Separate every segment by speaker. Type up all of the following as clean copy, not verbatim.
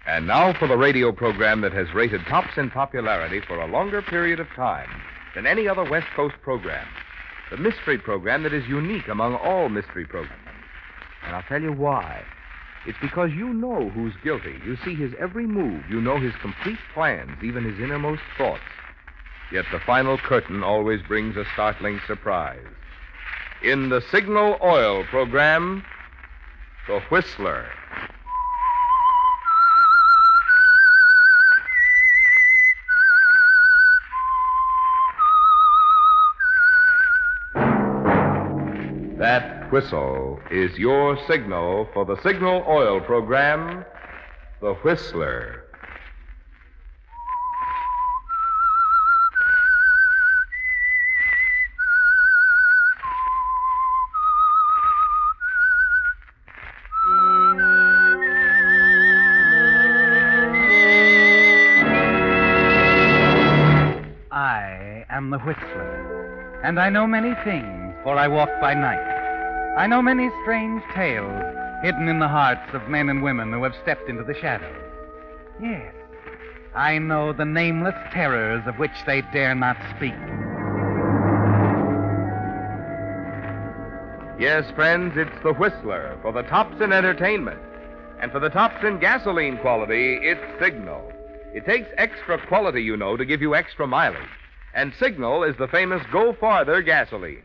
Speaker 1: And now for the radio program that has rated tops in popularity for a longer period of time than any other West Coast program. The mystery program that is unique among all mystery programs. And I'll tell you why. It's because you know who's guilty. You see his every move. You know his complete plans, even his innermost thoughts. Yet the final curtain always brings a startling surprise. In the Signal Oil program, The Whistler. That whistle is your signal for the Signal Oil program, The Whistler.
Speaker 2: I am the Whistler, and I know many things, for I walk by night. I know many strange tales hidden in the hearts of men and women who have stepped into the shadows. Yes, I know the nameless terrors of which they dare not speak.
Speaker 1: Yes, friends, it's The Whistler for the tops in entertainment. And for the tops in gasoline quality, it's Signal. It takes extra quality, you know, to give you extra mileage. And Signal is the famous Go Farther gasoline.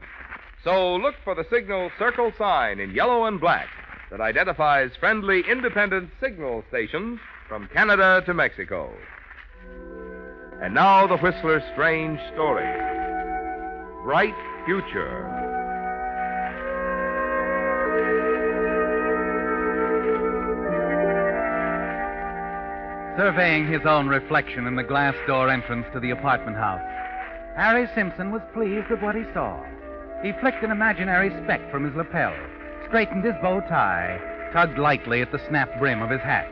Speaker 1: So look for the Signal circle sign in yellow and black that identifies friendly independent signal stations from Canada to Mexico. And now the Whistler's strange story. Bright Future.
Speaker 2: Surveying his own reflection in the glass door entrance to the apartment house, Harry Simpson was pleased with what he saw. He flicked an imaginary speck from his lapel, straightened his bow tie, tugged lightly at the snap brim of his hat.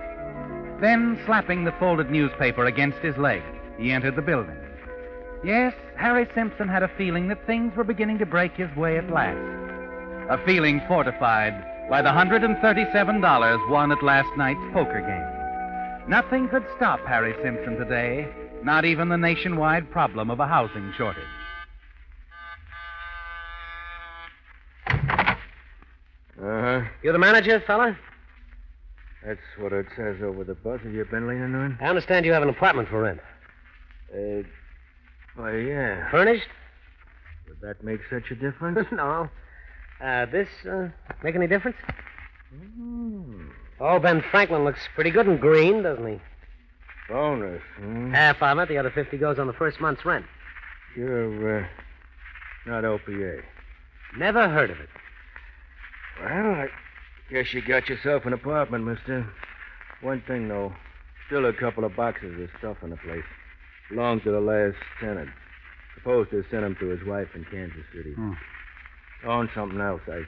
Speaker 2: Then, slapping the folded newspaper against his leg, he entered the building. Yes, Harry Simpson had a feeling that things were beginning to break his way at last. A feeling fortified by the $137 won at last night's poker game. Nothing could stop Harry Simpson today, not even the nationwide problem of a housing shortage.
Speaker 3: You the manager, fella?
Speaker 4: That's what it says over the buzzer. You been leaning on?
Speaker 3: I understand you have an apartment for rent.
Speaker 4: Why, yeah.
Speaker 3: Furnished?
Speaker 4: Would that make such a difference?
Speaker 3: No. This make any difference? Oh, Ben Franklin looks pretty good in green, doesn't he?
Speaker 4: Bonus,
Speaker 3: Half of it. The other 50 goes on the first month's rent.
Speaker 4: You're, not OPA.
Speaker 3: Never heard of it.
Speaker 4: Well, I guess you got yourself an apartment, mister. One thing, though. Still a couple of boxes of stuff in the place. Belong to the last tenant. Supposed to send him to his wife in Kansas City. On something else, I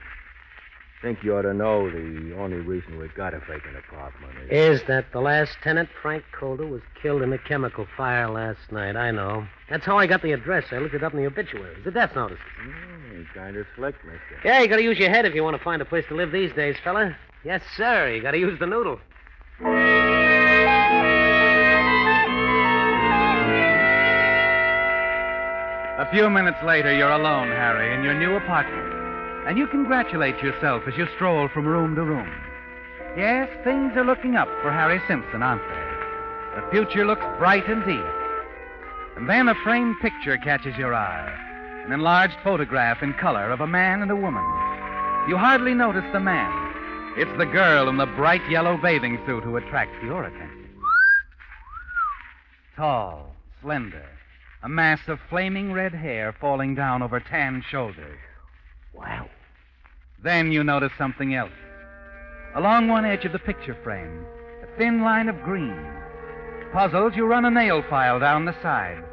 Speaker 4: think you ought to know the only reason we got a vacant apartment
Speaker 3: Is that the last tenant, Frank Calder, was killed in a chemical fire last night. I know. That's how I got the address. I looked it up in the obituaries. The death notice.
Speaker 4: Kind of slick, mister.
Speaker 3: Yeah, you gotta use your head if you want to find a place to live these days, fella. Yes, sir. You gotta use the noodle.
Speaker 2: A few minutes later, you're alone, Harry, in your new apartment. And you congratulate yourself as you stroll from room to room. Yes, things are looking up for Harry Simpson, aren't they? The future looks bright indeed. And then a framed picture catches your eye. An enlarged photograph in color of a man and a woman. You hardly notice the man. It's the girl in the bright yellow bathing suit who attracts your attention. Tall, slender, a mass of flaming red hair falling down over tan shoulders.
Speaker 3: Wow.
Speaker 2: Then you notice something else. Along one edge of the picture frame, a thin line of green. Puzzled, you run a nail file down the side.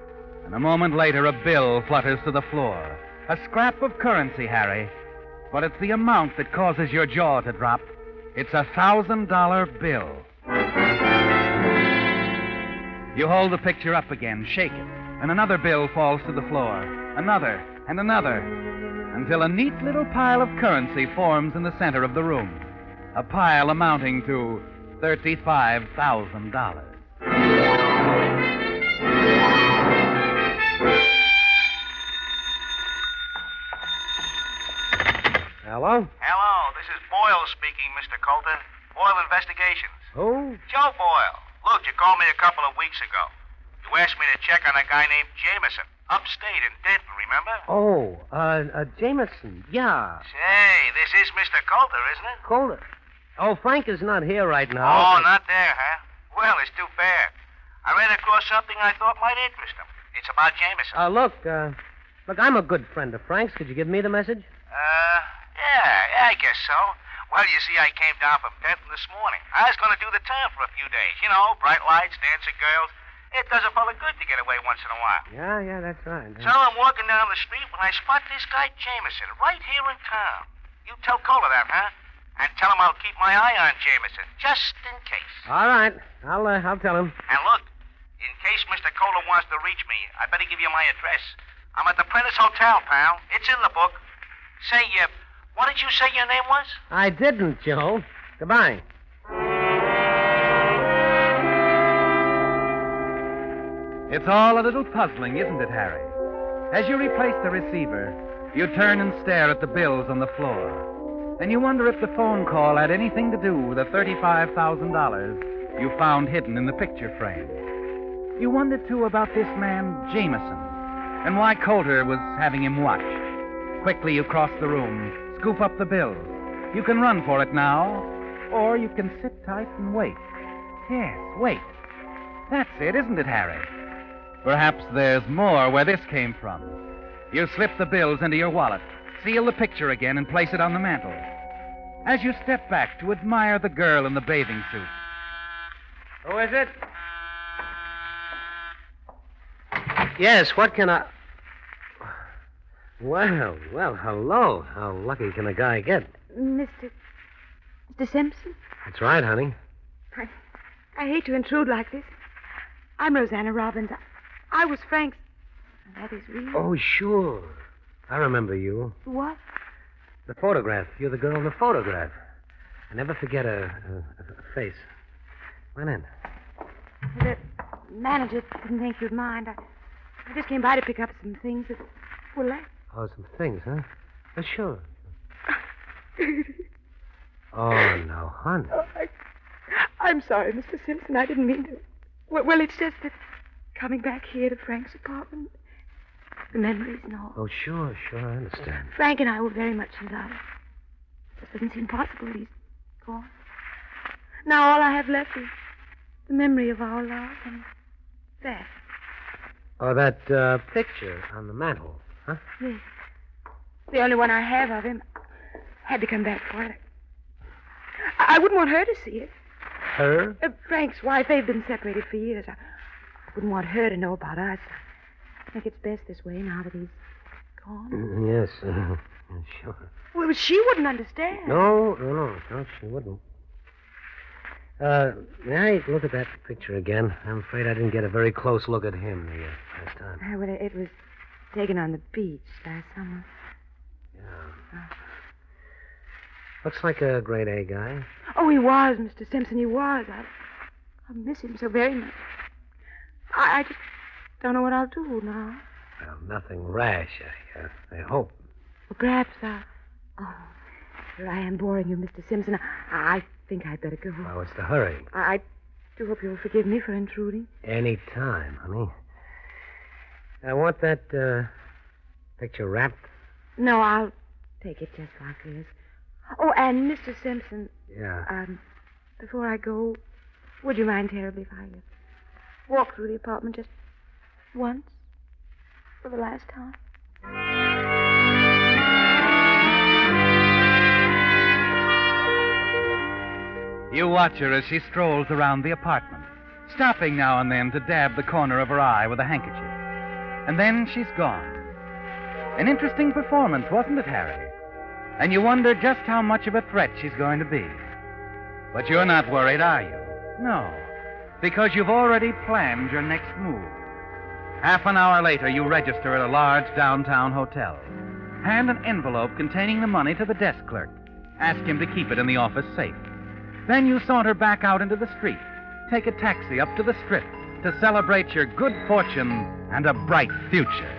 Speaker 2: And a moment later, a bill flutters to the floor. A scrap of currency, Harry. But it's the amount that causes your jaw to drop. It's a $1,000 bill. You hold the picture up again, shake it, and another bill falls to the floor. Another, and another, until a neat little pile of currency forms in the center of the room. A pile amounting to $35,000.
Speaker 3: Hello?
Speaker 5: Hello, this is Boyle speaking, Mr. Coulter. Boyle Investigations.
Speaker 3: Who?
Speaker 5: Joe Boyle. Look, you called me a couple of weeks ago. You asked me to check on a guy named Jameson, upstate in Denton, remember?
Speaker 3: Oh, Jameson. Yeah.
Speaker 5: Say, this is Mr. Coulter, isn't it?
Speaker 3: Coulter. Oh, Frank is not here right now.
Speaker 5: Oh, not there, huh? Well, it's too bad. I ran across something I thought might interest him. It's about Jameson.
Speaker 3: Look, I'm a good friend of Frank's. Could you give me the message?
Speaker 5: Yeah, I guess so. Well, you see, I came down from Denton this morning. I was going to do the town for a few days. You know, bright lights, dancing girls. It does a fella good to get away once in a while.
Speaker 3: Yeah, that's right.
Speaker 5: So I'm walking down the street when I spot this guy Jameson right here in town. You tell Cola that, huh? And tell him I'll keep my eye on Jameson, just in case.
Speaker 3: All right. I'll tell him.
Speaker 5: And look, in case Mr. Cola wants to reach me, I better give you my address. I'm at the Prentice Hotel, pal. It's in the book. Say, what did you say your name was?
Speaker 3: I didn't, Joe. Goodbye.
Speaker 2: It's all a little puzzling, isn't it, Harry? As you replace the receiver, you turn and stare at the bills on the floor. And you wonder if the phone call had anything to do with the $35,000 you found hidden in the picture frame. You wonder, too, about this man, Jameson, and why Coulter was having him watched. Quickly, you cross the room, scoop up the bills. You can run for it now, or you can sit tight and wait. Yes, wait. That's it, isn't it, Harry? Perhaps there's more where this came from. You slip the bills into your wallet, seal the picture again, and place it on the mantel. As you step back to admire the girl in the bathing suit.
Speaker 3: Who is it? Yes, what can I... Well, hello. How lucky can a guy get?
Speaker 6: Mr. Simpson?
Speaker 3: That's right, honey.
Speaker 6: I hate to intrude like this. I'm Rosanna Robbins. I was Frank's... That is real.
Speaker 3: Oh, sure. I remember you.
Speaker 6: What?
Speaker 3: The photograph. You're the girl in the photograph. I never forget a face. Come in.
Speaker 6: The manager didn't think you'd mind. I just came by to pick up some things that were left.
Speaker 3: Oh, some things, huh? Oh, sure. Oh, no, honey.
Speaker 6: Oh, I'm sorry, Mr. Simpson. I didn't mean to. Well, it's just that coming back here to Frank's apartment, the memories and all.
Speaker 3: Oh, sure, I understand.
Speaker 6: Frank and I were very much in love. It doesn't seem possible he's gone. Now all I have left is the memory of our love and that.
Speaker 3: Oh, that picture on the mantel, huh?
Speaker 6: Yes. The only one I have of him. Had to come back for it. I wouldn't want her to see it.
Speaker 3: Her?
Speaker 6: Frank's wife. They've been separated for years. I wouldn't want her to know about us. I think it's best this way now that he's gone.
Speaker 3: Yes, sure.
Speaker 6: Well, she wouldn't understand.
Speaker 3: No, she wouldn't. May I look at that picture again? I'm afraid I didn't get a very close look at him the last time.
Speaker 6: Well, it was taken on the beach last summer.
Speaker 3: Yeah. Looks like a grade A guy.
Speaker 6: Oh, he was, Mr. Simpson, he was. I miss him so very much. I just don't know what I'll do now.
Speaker 3: Well, nothing rash, I hope.
Speaker 6: Well, perhaps Oh, here I am boring you, Mr. Simpson. I think I'd better go.
Speaker 3: Well, what's the hurry?
Speaker 6: I do hope you'll forgive me for intruding.
Speaker 3: Any time, honey. I want that picture wrapped.
Speaker 6: No, I'll take it just like this. Oh, and Mr. Simpson.
Speaker 3: Yeah.
Speaker 6: Before I go, would you mind terribly if I walk through the apartment just once for the last time?
Speaker 2: You watch her as she strolls around the apartment, stopping now and then to dab the corner of her eye with a handkerchief. And then she's gone. An interesting performance, wasn't it, Harry? And you wonder just how much of a threat she's going to be. But you're not worried, are you? No, because you've already planned your next move. Half an hour later, you register at a large downtown hotel. Hand an envelope containing the money to the desk clerk. Ask him to keep it in the office safe. Then you saunter back out into the street, take a taxi up to the Strip to celebrate your good fortune and a bright future.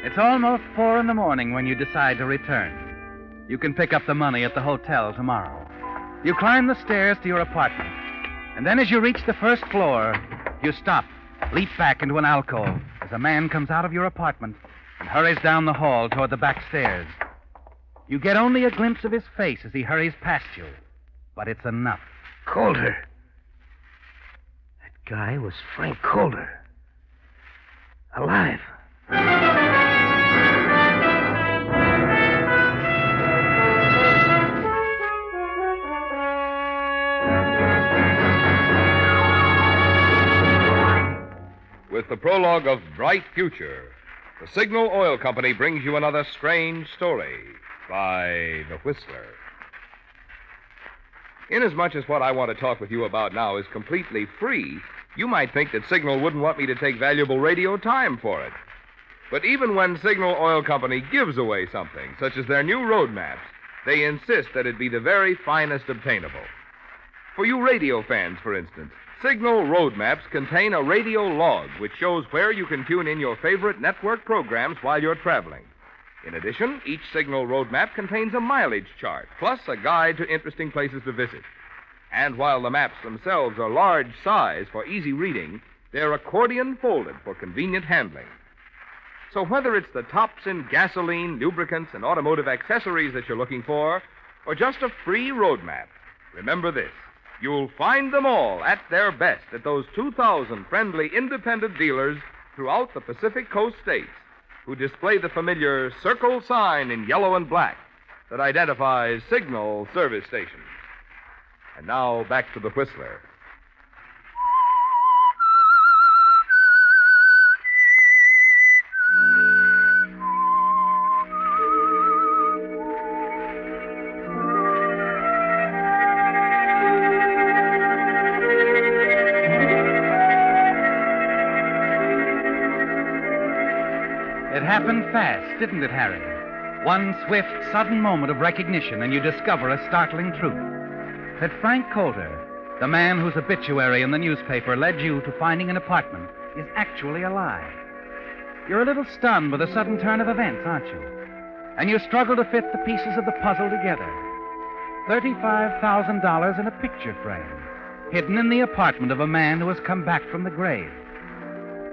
Speaker 2: It's almost 4 a.m. when you decide to return. You can pick up the money at the hotel tomorrow. You climb the stairs to your apartment, and then as you reach the first floor, you stop, leap back into an alcove as a man comes out of your apartment and hurries down the hall toward the back stairs. You get only a glimpse of his face as he hurries past you, but it's enough.
Speaker 3: Calder. That guy was Frank Calder. Alive.
Speaker 1: With the prologue of Bright Future, the Signal Oil Company brings you another strange story by The Whistler. Inasmuch as what I want to talk with you about now is completely free, you might think that Signal wouldn't want me to take valuable radio time for it. But even when Signal Oil Company gives away something, such as their new road maps, they insist that it be the very finest obtainable. For you radio fans, for instance, Signal road maps contain a radio log which shows where you can tune in your favorite network programs while you're traveling. In addition, each Signal road map contains a mileage chart, plus a guide to interesting places to visit. And while the maps themselves are large size for easy reading, they're accordion folded for convenient handling. So whether it's the tops in gasoline, lubricants, and automotive accessories that you're looking for, or just a free road map, remember this. You'll find them all at their best at those 2,000 friendly independent dealers throughout the Pacific Coast states who display the familiar circle sign in yellow and black that identifies Signal service stations. And now back to the Whistler.
Speaker 2: It happened fast, didn't it, Harry? One swift, sudden moment of recognition, and you discover a startling truth. That Frank Calder, the man whose obituary in the newspaper led you to finding an apartment, is actually alive. You're a little stunned by the sudden turn of events, aren't you? And you struggle to fit the pieces of the puzzle together. $35,000 in a picture frame, hidden in the apartment of a man who has come back from the grave.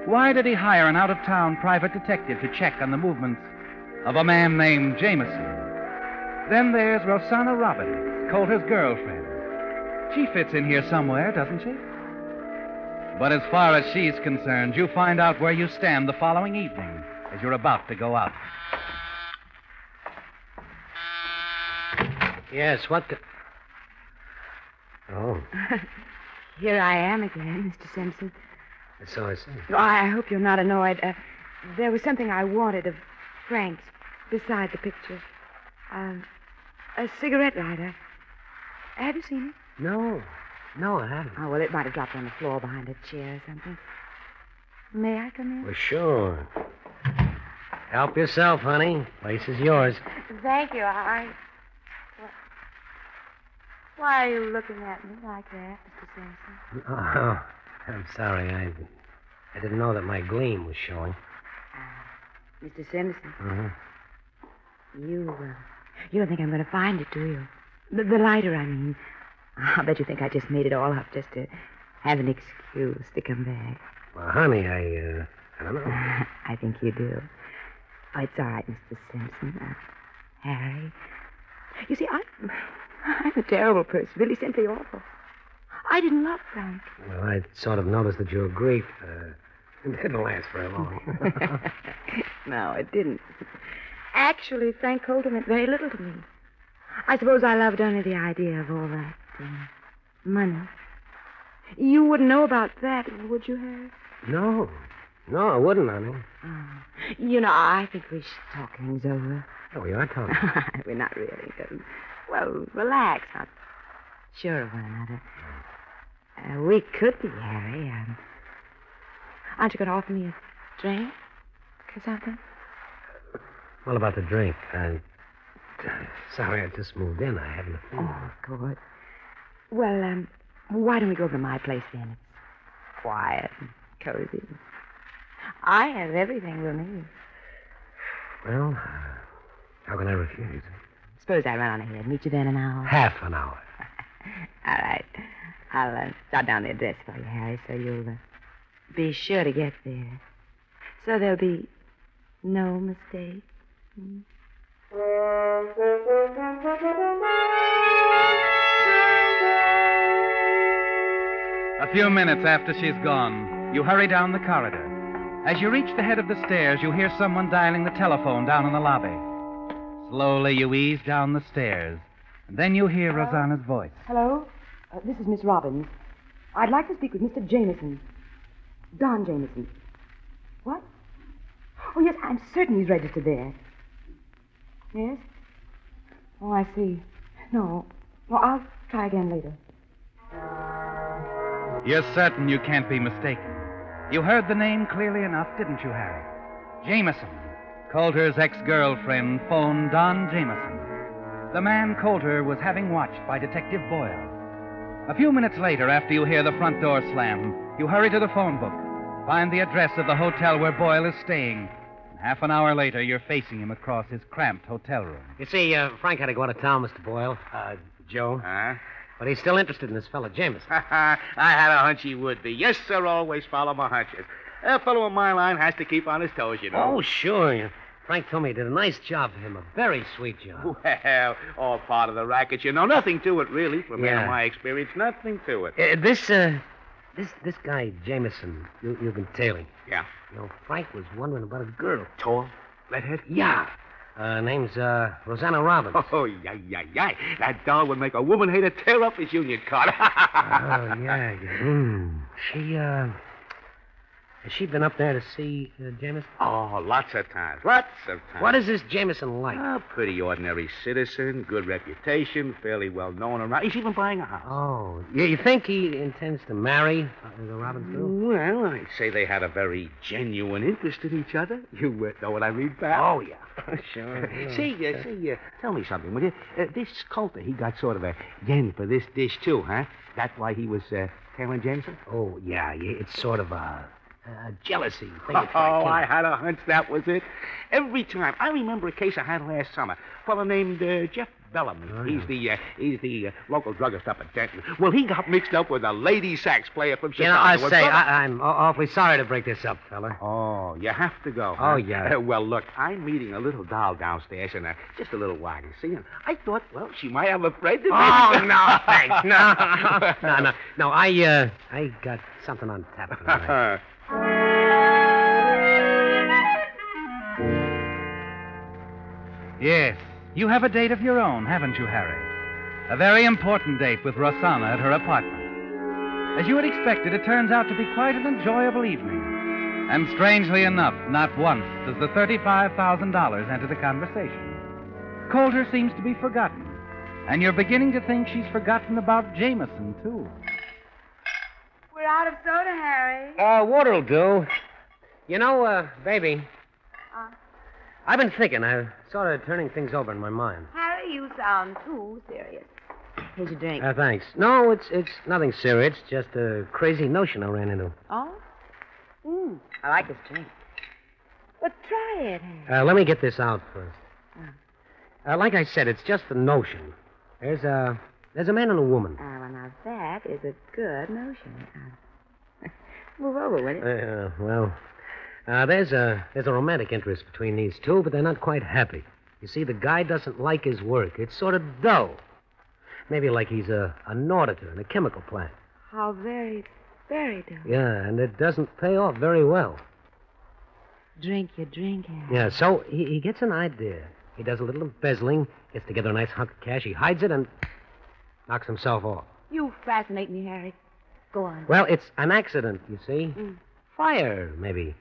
Speaker 2: Why did he hire an out-of-town private detective to check on the movements of a man named Jameson? Then there's Rosanna Robbins, Coulter's girlfriend. She fits in here somewhere, doesn't she? But as far as she's concerned, you find out where you stand the following evening as you're about to go out.
Speaker 3: Yes, what Oh.
Speaker 6: Here I am again, Mr. Simpson.
Speaker 3: So I see.
Speaker 6: Oh, I hope you're not annoyed. There was something I wanted of Frank's beside the picture. A cigarette lighter. Have you seen it?
Speaker 3: No, I haven't.
Speaker 6: Oh, well, it might have dropped on the floor behind a chair or something. May I come in?
Speaker 3: Well, sure. Help yourself, honey. Place is yours.
Speaker 6: Thank you. Why are you looking at me like that, Mr. Simpson?
Speaker 3: Oh, I'm sorry. I didn't know that my gleam was showing.
Speaker 6: Mr. Simpson.
Speaker 3: Uh-huh.
Speaker 6: You don't think I'm going to find it, do you? The lighter, I mean. I'll bet you think I just made it all up just to have an excuse to come back.
Speaker 3: Well, honey, I don't know.
Speaker 6: I think you do. Oh, it's all right, Mr. Simpson. Harry. You see, I'm a terrible person, really simply awful. I didn't love Frank.
Speaker 3: Well, I sort of noticed that your grief didn't last very long.
Speaker 6: No, it didn't. Actually, Frank Coulter meant very little to me. I suppose I loved only the idea of all that money. You wouldn't know about that, would you, Harry?
Speaker 3: No, I wouldn't, honey.
Speaker 6: Oh. You know, I think we should talk things over.
Speaker 3: Oh, we are talking.
Speaker 6: We're not really. Well, relax, not sure of one another. We could be, Harry. Aren't you going to offer me a drink or something?
Speaker 3: What about the drink? Sorry, I just moved in. I haven't a feeling.
Speaker 6: Oh, good. Well, why don't we go over to my place then? It's quiet and cozy. I have everything we'll need.
Speaker 3: Well, how can I refuse?
Speaker 6: Suppose I run on ahead. Meet you there in an hour.
Speaker 3: Half an hour.
Speaker 6: All right. I'll jot down the address for you, Harry, so you'll be sure to get there. So there'll be no mistake.
Speaker 2: A few minutes after she's gone, you hurry down the corridor. As you reach the head of the stairs, you hear someone dialing the telephone down in the lobby. Slowly, you ease down the stairs, and then you hear Rosanna's voice.
Speaker 6: Hello? This is Miss Robbins. I'd like to speak with Mr. Jameson. Don Jameson. What? Oh, yes, I'm certain he's registered there. Yes? Oh, I see. No, I'll try again later.
Speaker 2: You're certain you can't be mistaken. You heard the name clearly enough, didn't you, Harry? Jameson. Coulter's ex-girlfriend phoned Don Jameson. The man Coulter was having watched by Detective Boyle. A few minutes later, after you hear the front door slam, you hurry to the phone book, find the address of the hotel where Boyle is staying. And half an hour later, you're facing him across his cramped hotel room.
Speaker 3: You see, Frank had to go out of town, Mr. Boyle. Joe. But he's still interested in this fellow Jameson.
Speaker 5: I had a hunch he would be. Yes, sir, always follow my hunches. A fellow in my line has to keep on his toes, you know.
Speaker 3: Oh, sure. Frank told me he did a nice job for him. A very sweet job.
Speaker 5: Well, all part of the racket, you know. Nothing to it, really. From my experience, nothing to it.
Speaker 3: This guy, Jameson, you've been tailing.
Speaker 5: Yeah.
Speaker 3: You know, Frank was wondering about a girl.
Speaker 5: Tall? Redhead?
Speaker 3: Yeah. Name's Rosanna Robbins.
Speaker 5: Oh, yeah. That doll would make a woman hater tear up his union card.
Speaker 3: Yeah. Has she been up there to see Jameson?
Speaker 5: Oh, lots of times.
Speaker 3: What is this Jameson like?
Speaker 5: A pretty ordinary citizen, good reputation, fairly well known around. He's even buying a house.
Speaker 3: Oh, you think he intends to marry the Robbins girl?
Speaker 5: Well, I'd say they had a very genuine interest in each other. You know what I mean, pal?
Speaker 3: Oh, yeah. Sure.
Speaker 5: See, tell me something, will you? This Coulter, he got sort of a yen for this dish, too, huh? That's why he was tailing Jameson?
Speaker 3: Oh, yeah. It's sort of a jealousy thing.
Speaker 5: I had a hunch that was it. Every time. I remember a case I had last summer. A fellow named Jeff Bellamy.
Speaker 3: Oh,
Speaker 5: yeah. He's the local druggist up at Denton. Well, he got mixed up with a lady sax player from
Speaker 3: You know,
Speaker 5: Chicago.
Speaker 3: I'm awfully sorry to break this up, fella.
Speaker 5: Oh, you have to go.
Speaker 3: Oh,
Speaker 5: huh?
Speaker 3: yeah.
Speaker 5: Well, look, I'm meeting a little doll downstairs in just a little while, you see, and I thought, well, she might have a friend.
Speaker 3: Oh, no, thanks. No, I got something on tap for tonight.
Speaker 2: Yes, you have a date of your own, haven't you, Harry? A very important date with Rosanna at her apartment. As you had expected, it turns out to be quite an enjoyable evening. And strangely enough, not once does the $35,000 enter the conversation. Coulter seems to be forgotten, and you're beginning to think she's forgotten about Jameson, too.
Speaker 6: We're out of soda, Harry.
Speaker 3: Water'll do. You know, baby, I've been thinking. I'm sort of turning things over in my mind.
Speaker 6: Harry, you sound too serious. Here's your drink.
Speaker 3: Thanks. No, it's nothing serious. Just a crazy notion I ran into.
Speaker 6: Oh? I like this drink. But try it, Harry.
Speaker 3: Let me get this out first. Like I said, it's just a notion. There's a man and a woman.
Speaker 6: Well, now that is a good notion. Move over, will you?
Speaker 3: There's a romantic interest between these two, but they're not quite happy. You see, the guy doesn't like his work. It's sort of dull. Maybe like he's an auditor in a chemical plant.
Speaker 6: How very, very dull.
Speaker 3: Yeah, and it doesn't pay off very well.
Speaker 6: Drink your drink, Harry.
Speaker 3: Yeah, so he gets an idea. He does a little embezzling, gets together a nice hunk of cash, he hides it, and knocks himself off.
Speaker 6: You fascinate me, Harry. Go on.
Speaker 3: Well, it's an accident, you see. Fire, maybe.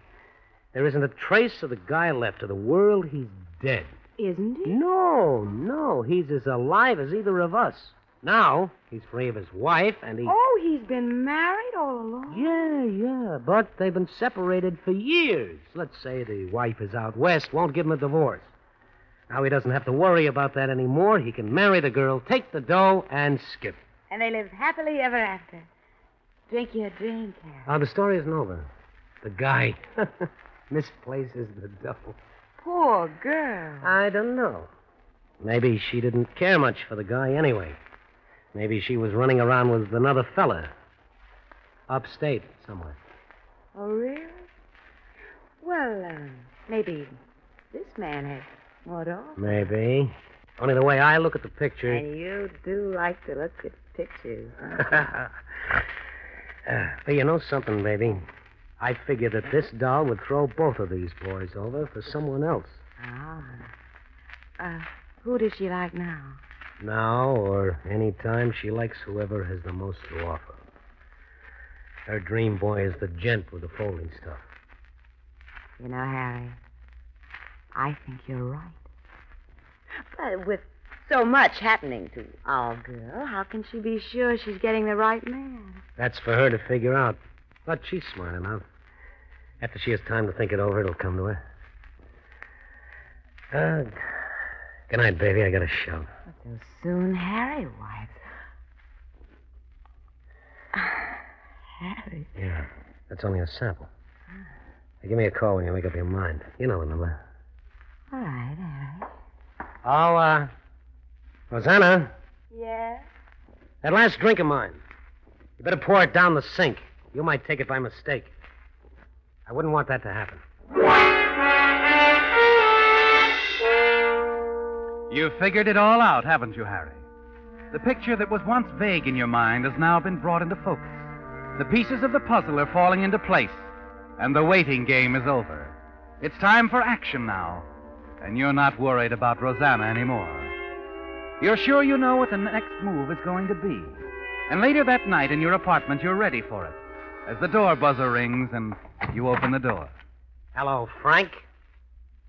Speaker 3: There isn't a trace of the guy left. To the world, he's dead.
Speaker 6: Isn't he?
Speaker 3: No. He's as alive as either of us. Now, he's free of his wife, and he...
Speaker 6: Oh, he's been married all along?
Speaker 3: Yeah, but they've been separated for years. Let's say the wife is out west, won't give him a divorce. Now he doesn't have to worry about that anymore. He can marry the girl, take the dough, and skip.
Speaker 6: And they live happily ever after. Drink your drink, Harry.
Speaker 3: Oh, the story isn't over. The guy misplaces the dough.
Speaker 6: Poor girl.
Speaker 3: I don't know. Maybe she didn't care much for the guy anyway. Maybe she was running around with another fella. Upstate somewhere.
Speaker 6: Oh, really? Well, maybe this man has more to offer.
Speaker 3: Maybe. Only the way I look at the picture...
Speaker 6: And you do like to look at pictures, huh?
Speaker 3: But you know something, baby? I figure that this doll would throw both of these boys over for someone else.
Speaker 6: Who does she like now?
Speaker 3: Now or any time, she likes whoever has the most to offer. Her dream boy is the gent with the folding stuff.
Speaker 6: You know, Harry, I think you're right. But with so much happening to our girl, how can she be sure she's getting the right man?
Speaker 3: That's for her to figure out. But she's smart enough. After she has time to think it over, it'll come to her. Good night, baby. I got to shove.
Speaker 6: Not so soon, Harry. Why, Harry.
Speaker 3: Yeah, that's only a sample. Now, give me a call when you make up your mind. You know the number.
Speaker 6: All right, Harry.
Speaker 3: Oh, Rosanna,
Speaker 6: Yeah?
Speaker 3: that last drink of mine. You better pour it down the sink. You might take it by mistake. I wouldn't want that to happen.
Speaker 2: You've figured it all out, haven't you, Harry? The picture that was once vague in your mind has now been brought into focus. The pieces of the puzzle are falling into place, and the waiting game is over. It's time for action now, and you're not worried about Rosanna anymore. You're sure you know what the next move is going to be. And later that night in your apartment, you're ready for it. As the door buzzer rings and you open the door.
Speaker 3: Hello, Frank.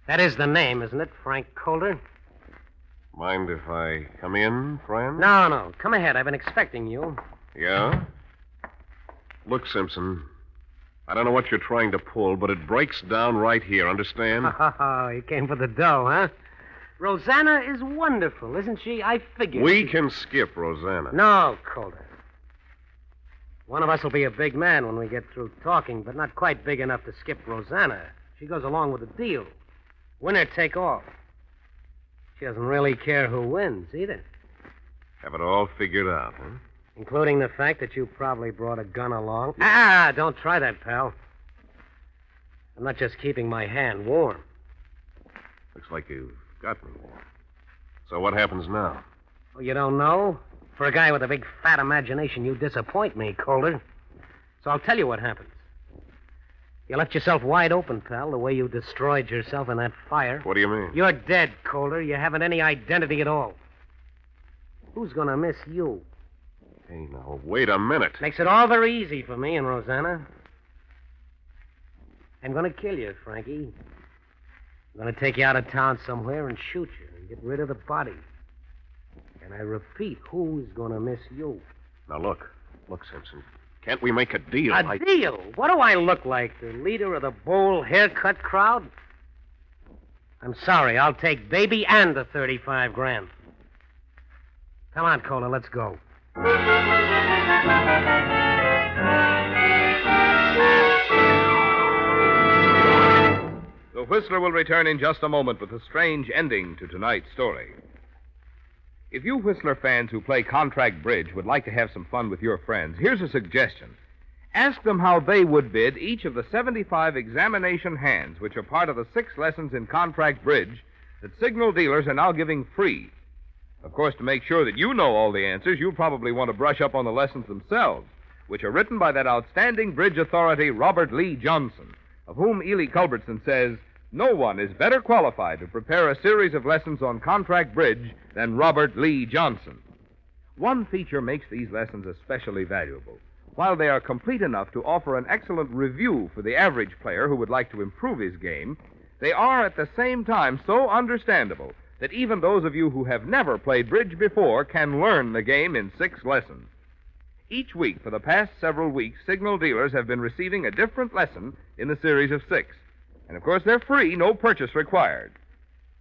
Speaker 3: That is the name, isn't it? Frank Calder?
Speaker 7: Mind if I come in, friend?
Speaker 3: No. Come ahead. I've been expecting you.
Speaker 7: Yeah? Look, Simpson, I don't know what you're trying to pull, but it breaks down right here, understand?
Speaker 3: Oh, you came for the dough, huh? Rosanna is wonderful, isn't she? I figured...
Speaker 7: We can skip Rosanna.
Speaker 3: No, Calder. One of us will be a big man when we get through talking, but not quite big enough to skip Rosanna. She goes along with the deal. Winner take all. She doesn't really care who wins, either.
Speaker 7: Have it all figured out, huh?
Speaker 3: Including the fact that you probably brought a gun along. Don't try that, pal. I'm not just keeping my hand warm.
Speaker 7: Looks like you've got me. So what happens now?
Speaker 3: Oh, you don't know? For a guy with a big fat imagination, you disappoint me, Calder. So I'll tell you what happens. You left yourself wide open, pal, the way you destroyed yourself in that fire.
Speaker 7: What do you mean?
Speaker 3: You're dead, Calder. You haven't any identity at all. Who's gonna miss you?
Speaker 7: Hey, now, wait a minute.
Speaker 3: Makes it all very easy for me and Rosanna. I'm gonna kill you, Frankie. I'm gonna take you out of town somewhere and shoot you and get rid of the body. And I repeat, who's gonna miss you?
Speaker 7: Now, look, Simpson. Can't we make a deal?
Speaker 3: A deal? What do I look like, the leader of the bowl haircut crowd? I'm sorry, I'll take baby and the 35 grand. Come on, Cola, let's go.
Speaker 1: The Whistler will return in just a moment with a strange ending to tonight's story. If you Whistler fans who play contract bridge would like to have some fun with your friends, here's a suggestion. Ask them how they would bid each of the 75 examination hands, which are part of the 6 lessons in contract bridge that signal dealers are now giving free. Of course, to make sure that you know all the answers, you'll probably want to brush up on the lessons themselves, which are written by that outstanding bridge authority, Robert Lee Johnson, of whom Ely Culbertson says, no one is better qualified to prepare a series of lessons on contract bridge than Robert Lee Johnson. One feature makes these lessons especially valuable. While they are complete enough to offer an excellent review for the average player who would like to improve his game, they are at the same time so understandable that even those of you who have never played bridge before can learn the game in 6 lessons. Each week for the past several weeks, Signal dealers have been receiving a different lesson in the series of 6. And, of course, they're free, no purchase required.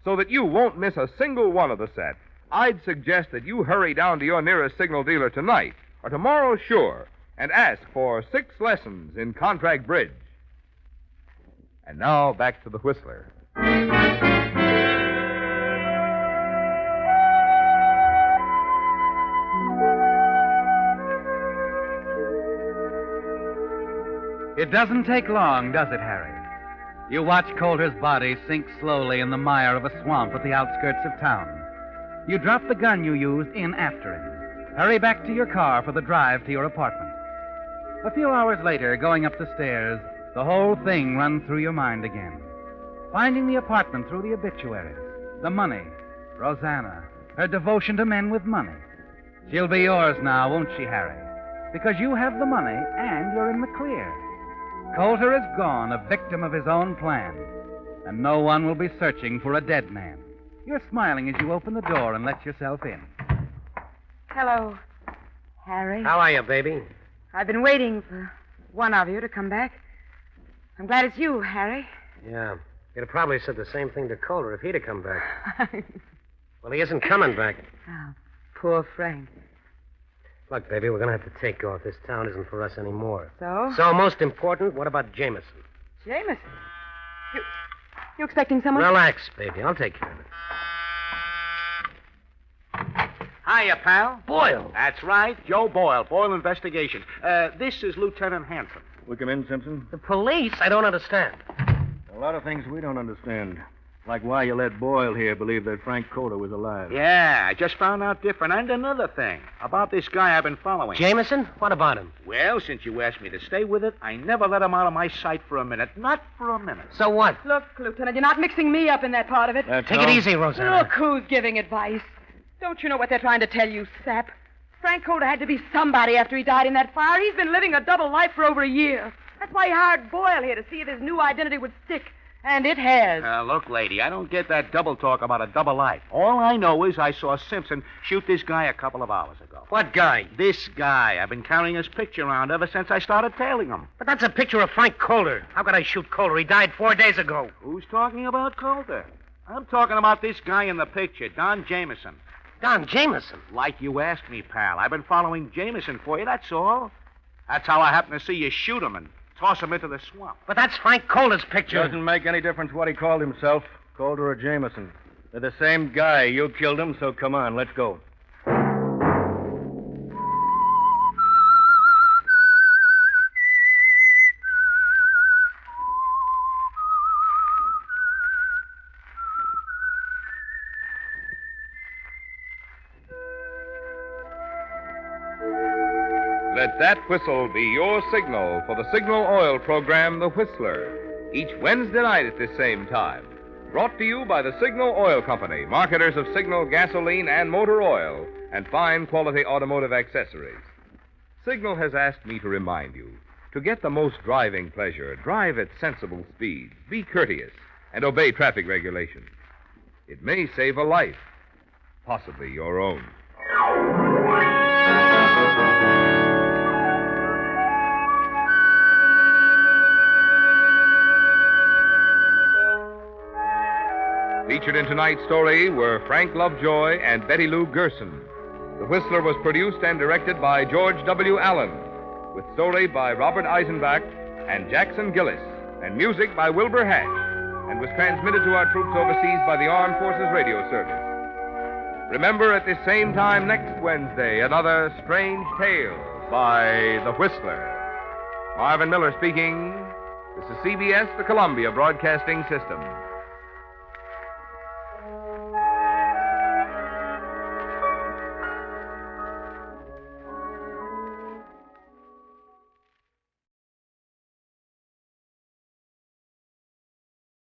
Speaker 1: So that you won't miss a single one of the set, I'd suggest that you hurry down to your nearest Signal dealer tonight, or tomorrow, sure, and ask for 6 lessons in contract bridge. And now, back to the Whistler.
Speaker 2: It doesn't take long, does it, Harry? You watch Coulter's body sink slowly in the mire of a swamp at the outskirts of town. You drop the gun you used in after him. Hurry back to your car for the drive to your apartment. A few hours later, going up the stairs, the whole thing runs through your mind again. Finding the apartment through the obituaries, the money, Rosanna, her devotion to men with money. She'll be yours now, won't she, Harry? Because you have the money and you're in the clear. Coulter is gone, a victim of his own plan, and no one will be searching for a dead man. You're smiling as you open the door and let yourself in.
Speaker 6: Hello, Harry.
Speaker 3: How are you, baby?
Speaker 6: I've been waiting for one of you to come back. I'm glad it's you, Harry.
Speaker 3: Yeah. You'd have probably said the same thing to Coulter if he'd have come back. Well, he isn't coming back.
Speaker 6: Oh, poor Frank.
Speaker 3: Look, baby, we're going to have to take off. This town isn't for us anymore.
Speaker 6: So?
Speaker 3: So, most important, what about Jameson?
Speaker 6: Jameson? You expecting someone?
Speaker 3: Relax, baby. I'll take care of it.
Speaker 5: Hiya, pal.
Speaker 3: Boyle.
Speaker 5: That's right, Joe Boyle, Boyle Investigation. This is Lieutenant Hanson.
Speaker 4: We come in, Simpson?
Speaker 3: The police? I don't understand.
Speaker 4: A lot of things we don't understand. Like why you let Boyle here believe that Frank Coulter was alive.
Speaker 5: Yeah, I just found out different. And another thing, about this guy I've been following.
Speaker 3: Jameson? What about him?
Speaker 5: Well, since you asked me to stay with it, I never let him out of my sight for a minute. Not for a minute.
Speaker 3: So what?
Speaker 6: Look, Lieutenant, you're not mixing me up in that part of it.
Speaker 3: Take it easy, Rosanna.
Speaker 6: Look who's giving advice. Don't you know what they're trying to tell you, sap? Frank Coulter had to be somebody after he died in that fire. He's been living a double life for over a year. That's why he hired Boyle here to see if his new identity would stick. And it has.
Speaker 5: Look, lady, I don't get that double talk about a double life. All I know is I saw Simpson shoot this guy a couple of hours ago.
Speaker 3: What guy?
Speaker 5: This guy. I've been carrying his picture around ever since I started tailing him.
Speaker 3: But that's a picture of Frank Coulter. How could I shoot Coulter? He died 4 days ago.
Speaker 5: Who's talking about Coulter? I'm talking about this guy in the picture, Don Jameson.
Speaker 3: Don Jameson?
Speaker 5: Like you asked me, pal. I've been following Jameson for you, that's all. That's how I happened to see you shoot him and toss him into the swamp.
Speaker 3: But that's Frank Coulter's picture.
Speaker 4: Doesn't make any difference what he called himself, Coulter or Jameson. They're the same guy. You killed him, so come on, let's go.
Speaker 1: Let that whistle be your signal for the Signal Oil program, The Whistler, each Wednesday night at this same time. Brought to you by the Signal Oil Company, marketers of Signal gasoline and motor oil, and fine quality automotive accessories. Signal has asked me to remind you, to get the most driving pleasure, drive at sensible speeds, be courteous, and obey traffic regulations. It may save a life, possibly your own. Featured in tonight's story were Frank Lovejoy and Betty Lou Gerson. The Whistler was produced and directed by George W. Allen, with story by Robert Eisenbach and Jackson Gillis, and music by Wilbur Hatch, and was transmitted to our troops overseas by the Armed Forces Radio Service. Remember, at this same time next Wednesday, another Strange Tale by The Whistler. Marvin Miller speaking. This is CBS, the Columbia Broadcasting System.